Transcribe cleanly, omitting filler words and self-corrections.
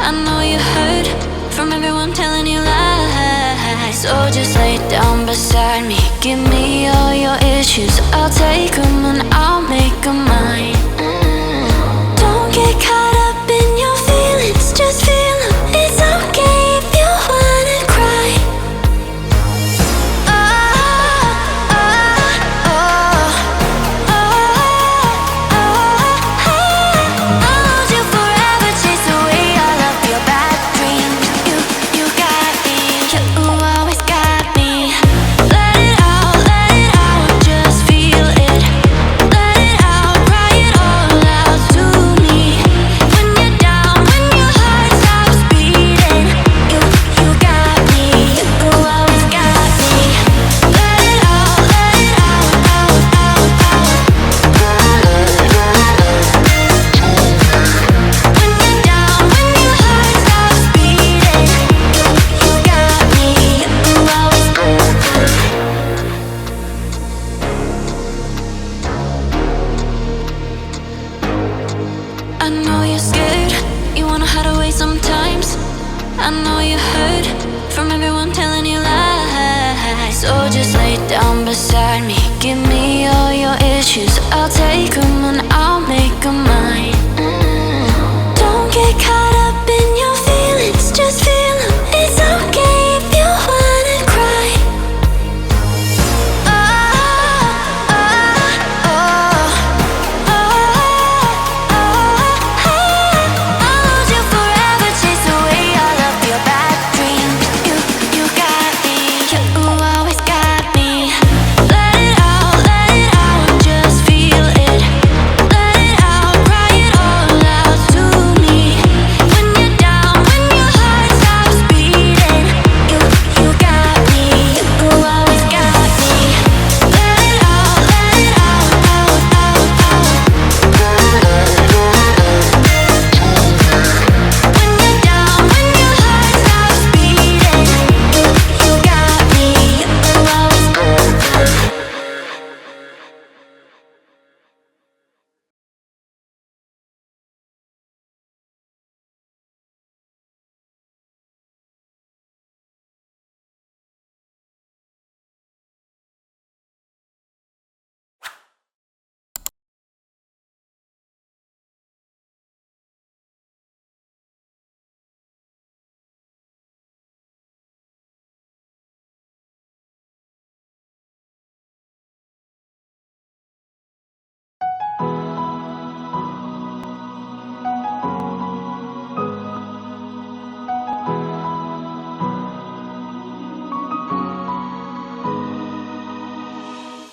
I know you heard from everyone telling you lies. So just lay down beside me, give me all your issues. I'll take them and I'll make them mine. Don't get caught up in your feelings, just feel them. It's okay if you wanna cry. I know you're scared, you wanna hide away sometimes. I know you heard from everyone telling you lies. So just lay down beside me, give me all your issues. I'll take them and